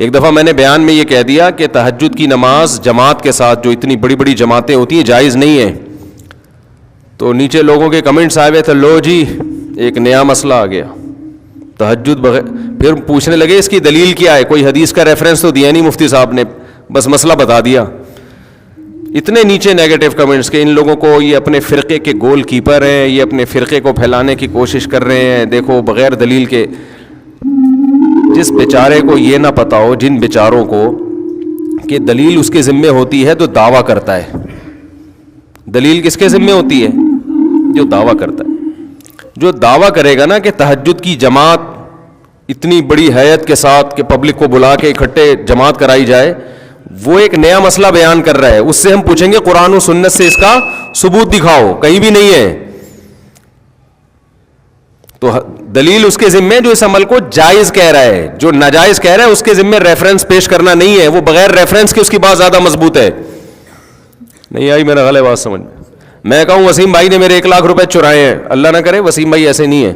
ایک دفعہ میں نے بیان میں یہ کہہ دیا کہ تہجد کی نماز جماعت کے ساتھ، جو اتنی بڑی بڑی جماعتیں ہوتی ہیں، جائز نہیں ہے. تو نیچے لوگوں کے کمنٹس آئے ہوئے تھے، لو جی ایک نیا مسئلہ آ گیا، تہجد بغیر. پھر پوچھنے لگے اس کی دلیل کیا ہے، کوئی حدیث کا ریفرنس تو دیا نہیں مفتی صاحب نے، بس مسئلہ بتا دیا. اتنے نیچے نیگیٹو کمنٹس کہ ان لوگوں کو یہ اپنے فرقے کے گول کیپر ہیں، یہ اپنے فرقے کو پھیلانے کی کوشش کر رہے ہیں. دیکھو بغیر دلیل کے. جس بیچارے کو یہ نہ پتا ہو، جن بیچاروں کو کہ دلیل اس کے ذمے ہوتی ہے تو دعویٰ کرتا ہے. دلیل کس کے ذمے ہوتی ہے؟ جو دعویٰ کرتا ہے. جو دعویٰ کرے گا نا کہ تہجد کی جماعت اتنی بڑی ہیئت کے ساتھ کہ پبلک کو بلا کے اکٹھے جماعت کرائی جائے، وہ ایک نیا مسئلہ بیان کر رہا ہے. اس سے ہم پوچھیں گے قرآن و سنت سے اس کا ثبوت دکھاؤ، کہیں بھی نہیں ہے. تو دلیل اس کے ذمے جو اس عمل کو جائز کہہ رہا ہے، جو ناجائز کہہ رہا ہے اس کے ذمے ریفرنس پیش کرنا نہیں ہے. وہ بغیر ریفرنس کے اس کی بات زیادہ مضبوط ہے. نہیں آئی میرا غلط بات سمجھ میں کہوں وسیم بھائی نے میرے 1 لاکھ روپے چرائے ہیں، اللہ نہ کرے وسیم بھائی ایسے نہیں ہے.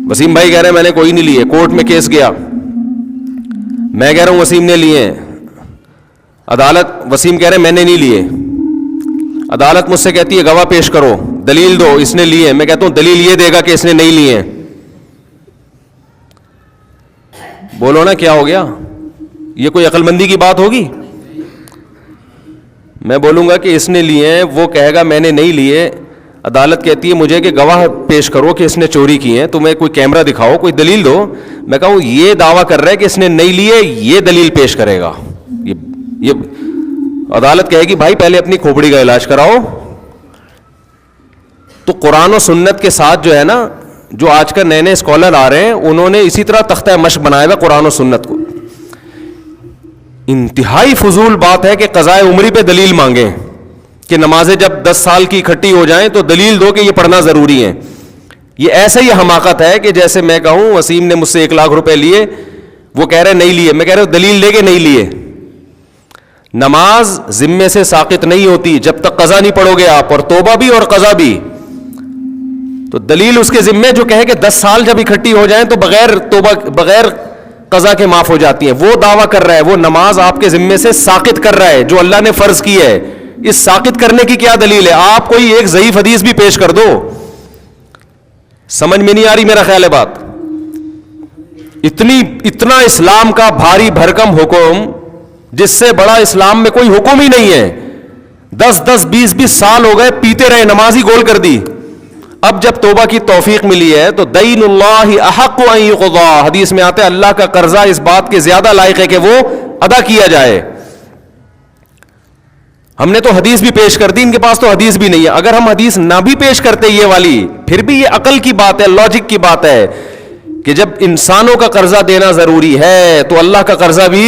وسیم بھائی کہہ رہے ہیں میں نے کوئی نہیں لیے، کورٹ میں کیس گیا، میں کہہ رہا ہوں وسیم نے لیے ہیں. عدالت وسیم کہہ رہے ہیں میں نے نہیں لیے. عدالت مجھ سے کہتی ہے گواہ پیش کرو، دلیل دو اس نے لیے. میں کہتا ہوں دلیل یہ دے گا کہ اس نے نہیں لیے. بولو نا کیا ہو گیا؟ یہ کوئی عقل مندی کی بات ہوگی؟ میں بولوں گا کہ اس نے لیے ہیں، وہ کہے گا میں نے نہیں لیے. عدالت کہتی ہے مجھے کہ گواہ پیش کرو کہ اس نے چوری کی ہیں، تمہیں کوئی کیمرہ دکھاؤ، کوئی دلیل دو. میں کہوں یہ دعویٰ کر رہا ہے کہ اس نے نہیں لیے، یہ دلیل پیش کرے گا. یہ عدالت کہے گی بھائی پہلے اپنی کھوپڑی کا علاج کراؤ. تو قرآن و سنت کے ساتھ جو ہے نا، جو آج کل نئے نئے اسکالر آ رہے ہیں، انہوں نے اسی طرح تختہ مشق بنایا ہوا قرآن و سنت کو. انتہائی فضول بات ہے کہ قضاء عمری پہ دلیل مانگیں کہ نمازیں جب 10 سال کی اکٹھی ہو جائیں تو دلیل دو کہ یہ پڑھنا ضروری ہے. یہ ایسا ہی حماقت ہے کہ جیسے میں کہوں وسیم نے مجھ سے 1 لاکھ روپے لیے، وہ کہہ رہے نہیں لیے، میں کہہ رہا ہوں دلیل لے کے نہیں لیے. نماز ذمے سے ساقط نہیں ہوتی جب تک قضا نہیں پڑھو گے آپ، اور توبہ بھی اور قضا بھی. تو دلیل اس کے ذمے جو کہے کہ 10 سال جب اکٹھی ہو جائیں تو بغیر توبہ بغیر قضا کے معاف ہو جاتی ہیں، وہ دعویٰ کر رہا ہے. وہ نماز آپ کے ذمے سے ساقط کر رہا ہے جو اللہ نے فرض کی ہے. اس ساقط کرنے کی کیا دلیل ہے؟ آپ کوئی ایک ضعیف حدیث بھی پیش کر دو. سمجھ میں نہیں آ رہی میرا خیال ہے بات. اتنا اسلام کا بھاری بھرکم حکم جس سے بڑا اسلام میں کوئی حکم ہی نہیں ہے. 10-20 سال ہو گئے پیتے رہے، نماز ہی گول کر دی. اب جب توبہ کی توفیق ملی ہے تو دین اللہ احق ان یقضی، حدیث میں آتا ہے اللہ کا قرضہ اس بات کے زیادہ لائق ہے کہ وہ ادا کیا جائے. ہم نے تو حدیث بھی پیش کر دی، ان کے پاس تو حدیث بھی نہیں ہے. اگر ہم حدیث نہ بھی پیش کرتے یہ والی، پھر بھی یہ عقل کی بات ہے، لاجک کی بات ہے کہ جب انسانوں کا قرضہ دینا ضروری ہے تو اللہ کا قرضہ بھی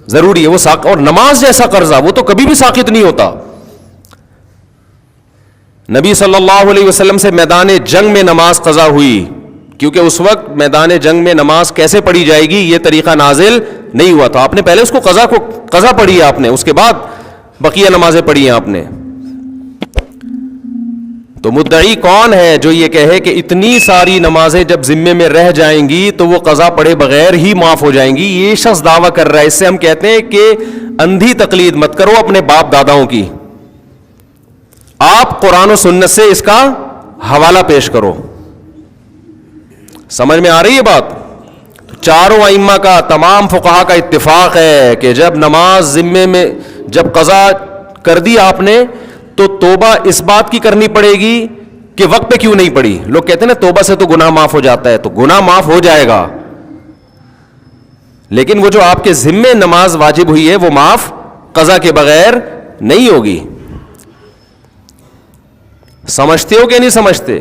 ضروری ہے. وہ اور نماز جیسا قرضہ وہ تو کبھی بھی ساقط نہیں ہوتا. نبی صلی اللہ علیہ وسلم سے میدان جنگ میں نماز قضا ہوئی، کیونکہ اس وقت میدان جنگ میں نماز کیسے پڑھی جائے گی یہ طریقہ نازل نہیں ہوا تھا. آپ نے پہلے اس کو قضا پڑھی ہے آپ نے، اس کے بعد بقیہ نمازیں پڑھی ہیں آپ نے. تو مدعی کون ہے جو یہ کہے کہ اتنی ساری نمازیں جب ذمے میں رہ جائیں گی تو وہ قضا پڑھے بغیر ہی معاف ہو جائیں گی؟ یہ شخص دعویٰ کر رہا ہے. اس سے ہم کہتے ہیں کہ اندھی تقلید مت کرو اپنے باپ داداؤں کی. آپ قرآن و سنت سے اس کا حوالہ پیش کرو. سمجھ میں آ رہی ہے بات؟ چاروں ائمہ کا، تمام فقہا کا اتفاق ہے کہ جب نماز ذمے میں جب قضا کر دی آپ نے تو توبہ اس بات کی کرنی پڑے گی کہ وقت پہ کیوں نہیں پڑی. لوگ کہتے ہیں نا توبہ سے تو گناہ معاف ہو جاتا ہے، تو گناہ معاف ہو جائے گا، لیکن وہ جو آپ کے ذمے نماز واجب ہوئی ہے وہ معاف قضا کے بغیر نہیں ہوگی. سمجھتے ہو کہ نہیں سمجھتے؟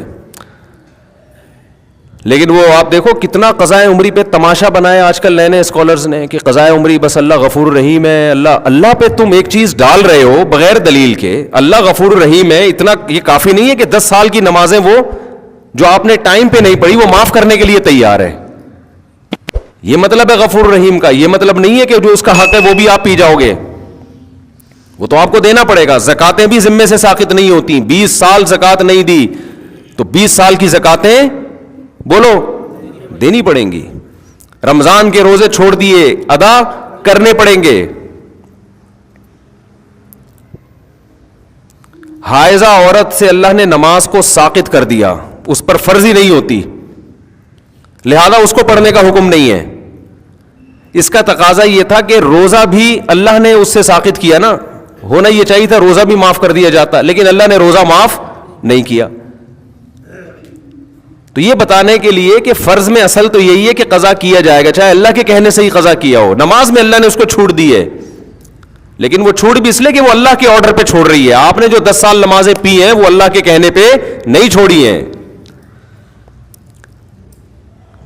لیکن وہ آپ دیکھو کتنا قضائے عمری پہ تماشا بنایا آج کل نئے نئے اسکالرز نے کہ قضائے عمری بس اللہ غفور رحیم ہے. اللہ پہ تم ایک چیز ڈال رہے ہو بغیر دلیل کے، اللہ غفور رحیم ہے، اتنا یہ کافی نہیں ہے کہ 10 سال کی نمازیں وہ جو آپ نے ٹائم پہ نہیں پڑھی وہ معاف کرنے کے لیے تیار ہے. یہ مطلب ہے غفور رحیم کا. یہ مطلب نہیں ہے کہ جو اس کا حق ہے وہ بھی آپ پی جاؤ گے، وہ تو آپ کو دینا پڑے گا. زکاتیں بھی ذمے سے ساقط نہیں ہوتی. 20 سال زکات نہیں دی تو 20 سال کی زکاتیں بولو دینی پڑیں گی. رمضان کے روزے چھوڑ دیے، ادا کرنے پڑیں گے. حائضہ عورت سے اللہ نے نماز کو ساقط کر دیا، اس پر فرض ہی نہیں ہوتی، لہذا اس کو پڑھنے کا حکم نہیں ہے. اس کا تقاضا یہ تھا کہ روزہ بھی اللہ نے اس سے ساقط کیا نا، ہونا یہ چاہیے تھا روزہ بھی معاف کر دیا جاتا، لیکن اللہ نے روزہ معاف نہیں کیا. تو یہ بتانے کے لیے کہ فرض میں اصل تو یہی ہے کہ قضا کیا جائے گا، چاہے اللہ کے کہنے سے ہی قضا کیا ہو. نماز میں اللہ نے اس کو چھوٹ دی ہے، لیکن وہ چھوٹ بھی اس لیے کہ وہ اللہ کے آرڈر پہ چھوڑ رہی ہے. آپ نے جو 10 سال نمازیں پی ہیں وہ اللہ کے کہنے پہ نہیں چھوڑی ہیں.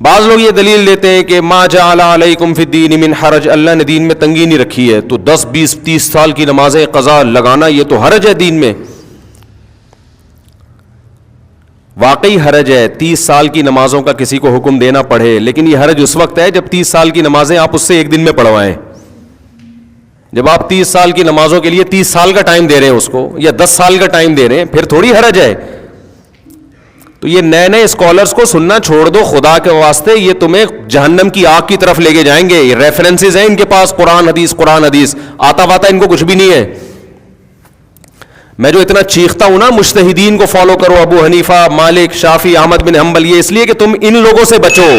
بعض لوگ یہ دلیل دیتے ہیں کہ ما جعل علیکم فی الدین من حرج، اللہ نے دین میں تنگی نہیں رکھی ہے، تو 10 20 30 سال کی نمازیں قضا لگانا یہ تو حرج ہے دین میں. واقعی حرج ہے 30 سال کی نمازوں کا کسی کو حکم دینا پڑے، لیکن یہ حرج اس وقت ہے جب 30 سال کی نمازیں آپ اس سے ایک دن میں پڑھوائیں. جب آپ 30 سال کی نمازوں کے لیے 30 سال کا ٹائم دے رہے ہیں اس کو، یا 10 سال کا ٹائم دے رہے ہیں، پھر تھوڑی حرج ہے. تو یہ نئے نئے اسکالرز کو سننا چھوڑ دو خدا کے واسطے، یہ تمہیں جہنم کی آگ کی طرف لے کے جائیں گے. یہ ریفرنسز ہیں ان کے پاس، قرآن حدیث آتا واتا ان کو کچھ بھی نہیں ہے. میں جو اتنا چیختا ہوں نا مجتہدین کو فالو کرو، ابو حنیفہ، مالک، شافعی، احمد بن حنبل، یہ اس لیے کہ تم ان لوگوں سے بچو،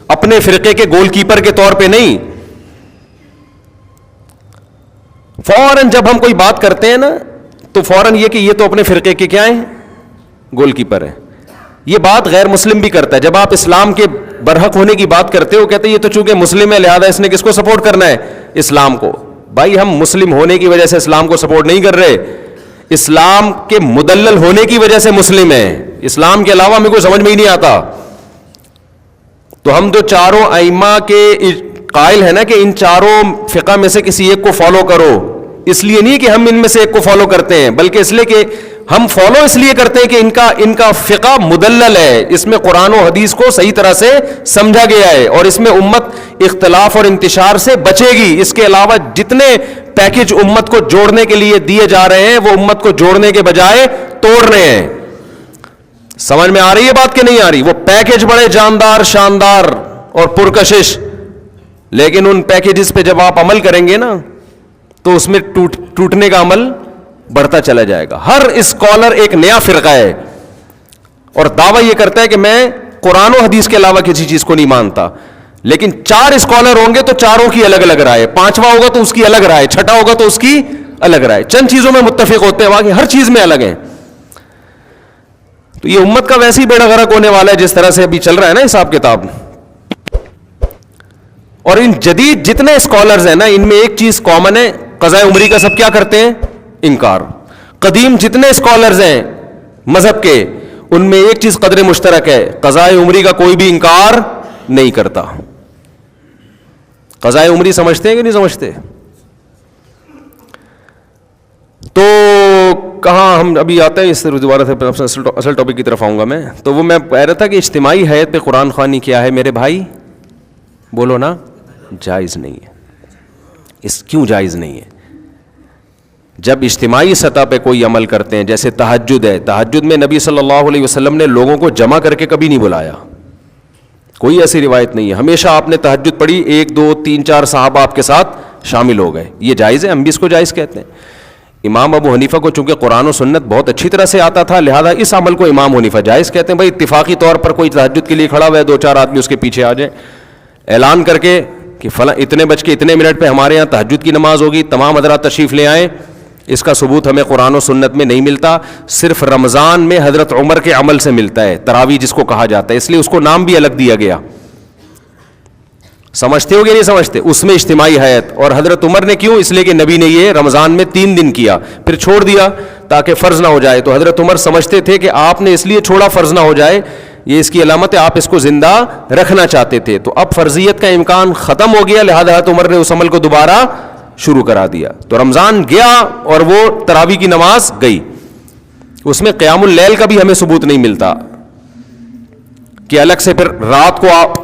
اپنے فرقے کے گول کیپر کے طور پہ نہیں. فوراً جب ہم کوئی بات کرتے ہیں نا تو فوراً یہ کہ یہ تو اپنے فرقے کے کیا ہیں، گول کیپر ہیں. یہ بات غیر مسلم بھی کرتا ہے. جب آپ اسلام کے برحق ہونے کی بات کرتے ہو کہتے ہیں یہ تو چونکہ مسلم ہے لہذا اس نے کس کو سپورٹ کرنا ہے، اسلام کو. بھائی ہم مسلم ہونے کی وجہ سے اسلام کو سپورٹ نہیں کر رہے، اسلام کے مدلل ہونے کی وجہ سے مسلم ہیں. اسلام کے علاوہ ہمیں کوئی سمجھ میں ہی نہیں آتا. تو ہم جو چاروں ائمہ کے قائل ہیں نا کہ ان چاروں فقہ میں سے کسی ایک کو فالو کرو، اس لیے نہیں کہ ہم ان میں سے ایک کو فالو کرتے ہیں، بلکہ اس لیے کہ ہم فالو اس لیے کرتے ہیں کہ ان کا فقہ مدلل ہے، اس میں قرآن و حدیث کو صحیح طرح سے سمجھا گیا ہے، اور اس میں امت اختلاف اور انتشار سے بچے گی. اس کے علاوہ جتنے پیکج امت کو جوڑنے کے لیے دیے جا رہے ہیں وہ امت کو جوڑنے کے بجائے توڑ رہے ہیں. سمجھ میں آ رہی ہے بات کہ نہیں آ رہی؟ وہ پیکج بڑے جاندار، شاندار اور پرکشش، لیکن ان پیکجز پہ جب آپ عمل کریں گے نا تو اس میں ٹوٹنے کا عمل بڑھتا چلا جائے گا. ہر اسکالر ایک نیا فرقہ ہے اور دعویٰ یہ کرتا ہے کہ میں قرآن و حدیث کے علاوہ کسی چیز کو نہیں مانتا، لیکن 4 اسکالر ہوں گے تو چاروں کی الگ الگ رائے، 5واں ہوگا تو اس کی الگ رائے، 6واں ہوگا تو اس کی الگ رائے. چند چیزوں میں متفق ہوتے ہیں، باقی ہر چیز میں الگ ہیں. تو یہ امت کا ویسے ہی بیڑا غرق ہونے والا ہے جس طرح سے ابھی چل رہا ہے نا حساب کتاب. اور ان جدید جتنے اسکالرز ہیں نا ان میں ایک چیز کامن ہے، قضاء عمری کا سب کیا کرتے ہیں؟ انکار. قدیم جتنے اسکالرز ہیں مذہب کے ان میں ایک چیز قدر مشترک ہے، قضاء عمری کا کوئی بھی انکار نہیں کرتا. قضاء عمری سمجھتے ہیں کہ نہیں سمجھتے؟ تو کہاں ہم ابھی آتے ہیں اس سے دوبارہ سے اصل ٹاپک کی طرف آؤں گا میں. تو وہ میں کہہ رہا تھا کہ اجتماعی حیت پہ قرآن خوانی کیا ہے میرے بھائی؟ بولو نا. جائز نہیں ہے. اس کیوں جائز نہیں ہے؟ جب اجتماعی سطح پہ کوئی عمل کرتے ہیں، جیسے تہجد ہے، تہجد میں نبی صلی اللہ علیہ وسلم نے لوگوں کو جمع کر کے کبھی نہیں بلایا، کوئی ایسی روایت نہیں ہے. ہمیشہ آپ نے تہجد پڑھی، 1 2 3 4 صحابہ آپ کے ساتھ شامل ہو گئے، یہ جائز ہے، ہم بھی اس کو جائز کہتے ہیں. امام ابو حنیفہ کو چونکہ قرآن و سنت بہت اچھی طرح سے آتا تھا لہذا اس عمل کو امام حنیفہ جائز کہتے ہیں. بھائی اتفاقی طور پر کوئی تہجد کے لیے کھڑا ہوا ہے، 2 4 آدمی اس کے پیچھے آ جائیں، اعلان کر کے کہ فلاں اتنے بج کے اتنے منٹ پہ ہمارے یہاں تہجد کی نماز ہوگی، تمام حضرات تشریف لے آئیں. اس کا ثبوت ہمیں قرآن و سنت میں نہیں ملتا، صرف رمضان میں حضرت عمر کے عمل سے ملتا ہے، تراویح جس کو کہا جاتا ہے، اس لیے اس کو نام بھی الگ دیا گیا. سمجھتے ہو گے نہیں سمجھتے؟ اس میں اجتماعی حیت. اور حضرت عمر نے کیوں؟ اس لیے کہ نبی نے یہ رمضان میں 3 دن کیا پھر چھوڑ دیا تاکہ فرض نہ ہو جائے. تو حضرت عمر سمجھتے تھے کہ آپ نے اس لیے چھوڑا فرض نہ ہو جائے، یہ اس کی علامت ہے، آپ اس کو زندہ رکھنا چاہتے تھے. تو اب فرضیت کا امکان ختم ہو گیا لہذا حضرت عمر نے اس عمل کو دوبارہ شروع کرا دیا. تو رمضان گیا اور وہ تراویح کی نماز گئی. اس میں قیام اللیل کا بھی ہمیں ثبوت نہیں ملتا کہ الگ سے پھر رات کو آپ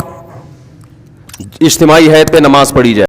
اجتماعی حیت پہ نماز پڑھی جائے.